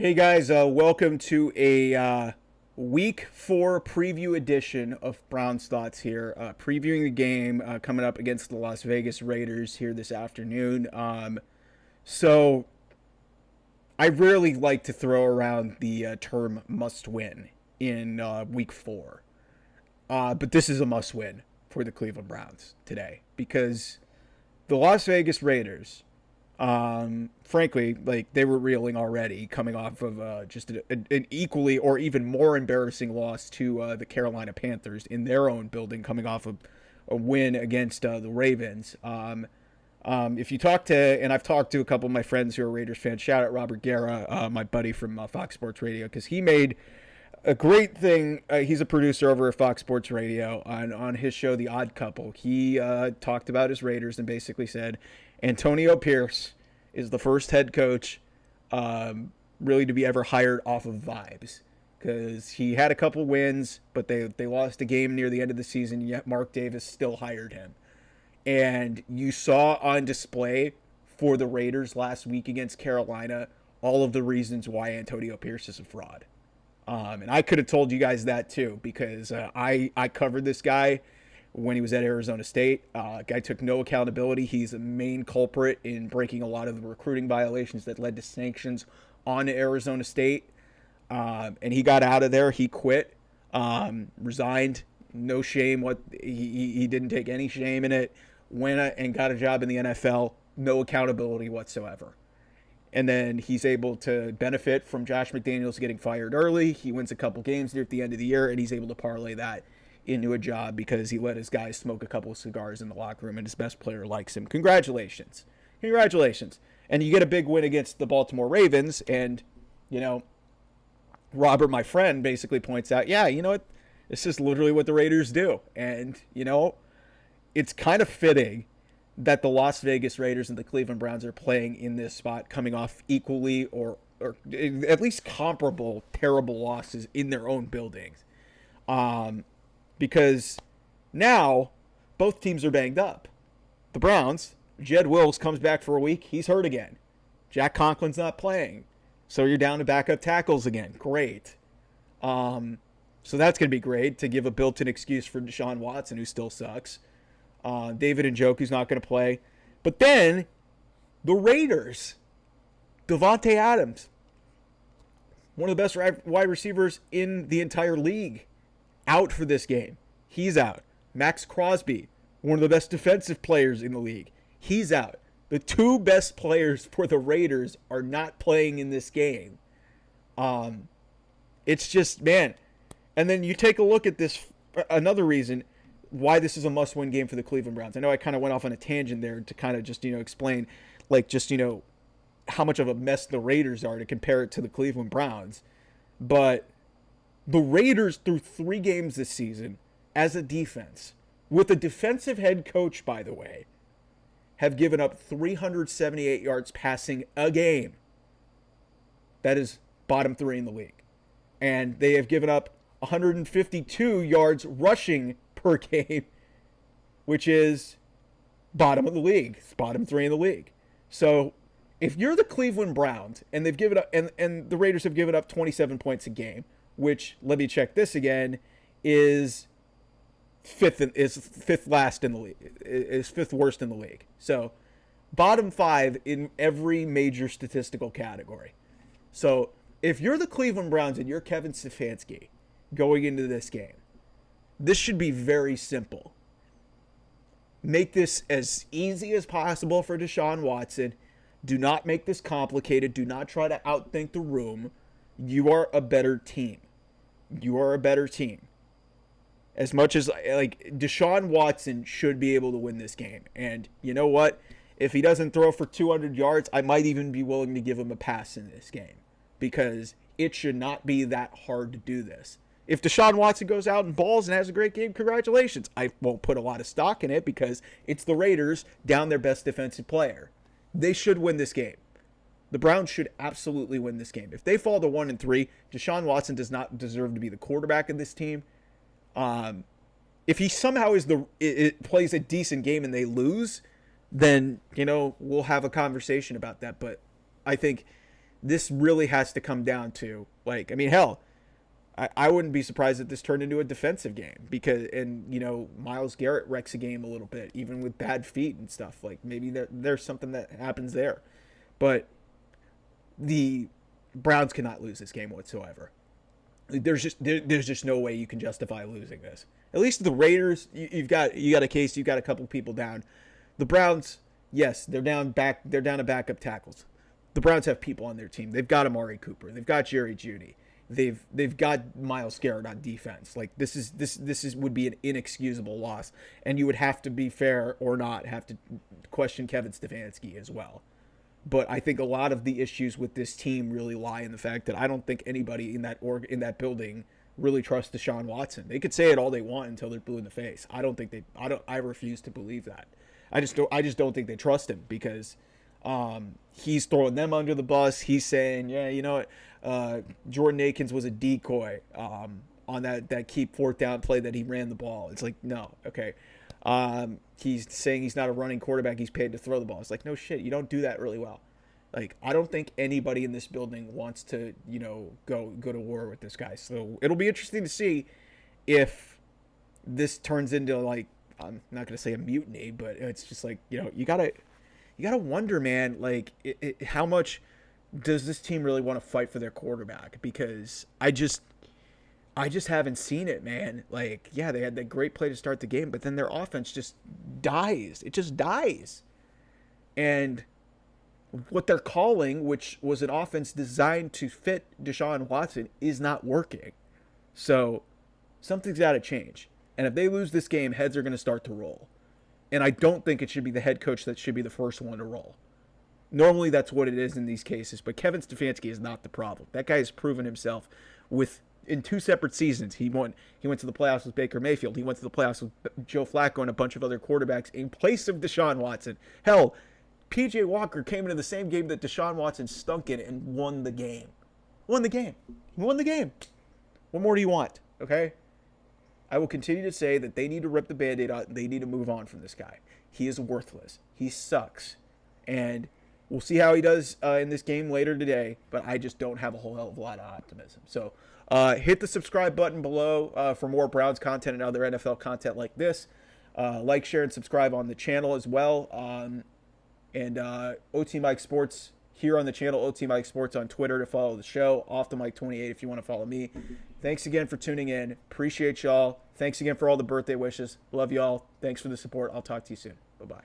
Hey guys, welcome to a week 4 preview edition of Browns Thoughts here. Previewing the game coming up against the Las Vegas Raiders here this afternoon. So, I rarely like to throw around the term must win in week 4. But this is a must win for the Cleveland Browns today because the Las Vegas Raiders, frankly, like they were reeling already, coming off of just an equally or even more embarrassing loss to the Carolina Panthers in their own building, coming off of a win against the Ravens. If you talk to, and I've talked to a couple of my friends who are Raiders fans, shout out Robert Guerra, my buddy from Fox Sports Radio, because he made a great thing. He's a producer over at Fox Sports Radio on his show, The Odd Couple. He talked about his Raiders and basically said Antonio Pierce is the first head coach really to be ever hired off of vibes, because he had a couple wins, but they lost a game near the end of the season, yet Mark Davis still hired him. And you saw on display for the Raiders last week against Carolina all of the reasons why Antonio Pierce is a fraud. And I could have told you guys that too, because I covered this guy when he was at Arizona State. Guy took no accountability. He's a main culprit in breaking a lot of the recruiting violations that led to sanctions on Arizona State. And he got out of there. He quit, resigned. No shame. He didn't take any shame in it. Went and got a job in the NFL. No accountability whatsoever. And then he's able to benefit from Josh McDaniels getting fired early. He wins a couple games near the end of the year, and he's able to parlay that into a job because he let his guys smoke a couple of cigars in the locker room, and his best player likes him. Congratulations. Congratulations. And you get a big win against the Baltimore Ravens, and, you know, Robert, my friend, basically points out, yeah, you know what? This is literally what the Raiders do. And, you know, it's kind of fitting that the Las Vegas Raiders and the Cleveland Browns are playing in this spot, coming off equally or at least comparable terrible losses in their own buildings. Because now both teams are banged up. The Browns, Jed Wills comes back for a week. He's hurt again. Jack Conklin's not playing. So you're down to backup tackles again. Great. So that's going to be great to give a built-in excuse for Deshaun Watson, who still sucks. David Njoku's not going to play. But then the Raiders, Davante Adams, one of the best wide receivers in the entire league, out for this game. He's out. Max Crosby, one of the best defensive players in the league, he's out. The two best players for the Raiders are not playing in this game. It's just, man. And then you take a look at this, another reason why this is a must-win game for the Cleveland Browns. I know I kind of went off on a tangent there to kind of just, explain, like, just, how much of a mess the Raiders are to compare it to the Cleveland Browns. But the Raiders, through 3 games this season, as a defense, with a defensive head coach, by the way, have given up 378 yards passing a game. That is bottom 3 in the league. And they have given up 152 yards rushing per game, which is bottom of the league. It's bottom 3 in the league. So if you're the Cleveland Browns and they've given up, and the Raiders have given up 27 points a game, which, let me check this again, is fifth last in the league, is 5th worst in the league. So bottom 5 in every major statistical category. So if you're the Cleveland Browns and you're Kevin Stefanski going into this game, this should be very simple. Make this as easy as possible for Deshaun Watson. Do not make this complicated. Do not try to outthink the room. You are a better team. You are a better team. As much as, like, Deshaun Watson should be able to win this game. And you know what? If he doesn't throw for 200 yards, I might even be willing to give him a pass in this game, because it should not be that hard to do this. If Deshaun Watson goes out and balls and has a great game, congratulations. I won't put a lot of stock in it because it's the Raiders down their best defensive player. They should win this game. The Browns should absolutely win this game. If they fall to 1-3, Deshaun Watson does not deserve to be the quarterback of this team. If he somehow plays a decent game and they lose, then, we'll have a conversation about that. But I think this really has to come down to, like, I mean, hell, I wouldn't be surprised if this turned into a defensive game because, and Myles Garrett wrecks a game a little bit, even with bad feet and stuff. Like maybe there's something that happens there, but the Browns cannot lose this game whatsoever. There's just no way you can justify losing this. At least the Raiders, you got a case, you got a couple people down. The Browns, yes, they're down to backup tackles. The Browns have people on their team. They've got Amari Cooper. They've got Jerry Jeudy. They've got Myles Garrett on defense. Like this would be an inexcusable loss, and you would have to be fair or not have to question Kevin Stefanski as well. But I think a lot of the issues with this team really lie in the fact that I don't think anybody in that building really trusts Deshaun Watson. They could say it all they want until they're blue in the face. I refuse to believe that. I just don't think they trust him because he's throwing them under the bus. He's saying, yeah, you know what, Jordan Akins was a decoy on that key fourth down play that he ran the ball. It's like, no, okay. He's saying he's not a running quarterback. He's paid to throw the ball. It's like, no shit. You don't do that really well. Like, I don't think anybody in this building wants to, go to war with this guy. So it'll be interesting to see if this turns into, like, I'm not going to say a mutiny, but it's just like, you gotta wonder, man, like how much does this team really want to fight for their quarterback? Because I just haven't seen it, man. Like, yeah, they had that great play to start the game, but then their offense just dies. It just dies. And what they're calling, which was an offense designed to fit Deshaun Watson, is not working. So something's got to change. And if they lose this game, heads are going to start to roll. And I don't think it should be the head coach that should be the first one to roll. Normally that's what it is in these cases, but Kevin Stefanski is not the problem. That guy has proven himself in two separate seasons. He went to the playoffs with Baker Mayfield. He went to the playoffs with Joe Flacco and a bunch of other quarterbacks in place of Deshaun Watson. Hell, PJ Walker came into the same game that Deshaun Watson stunk in and won the game. Won the game. What more do you want? Okay? I will continue to say that they need to rip the Band-Aid out and they need to move on from this guy. He is worthless. He sucks. And we'll see how he does in this game later today, but I just don't have a whole hell of a lot of optimism. So hit the subscribe button below for more Browns content and other NFL content like this. Like, share, and subscribe on the channel as well. And OT Mike Sports here on the channel, OT Mike Sports on Twitter to follow the show. Off the Mike 28 if you want to follow me. Thanks again for tuning in. Appreciate y'all. Thanks again for all the birthday wishes. Love y'all. Thanks for the support. I'll talk to you soon. Bye-bye.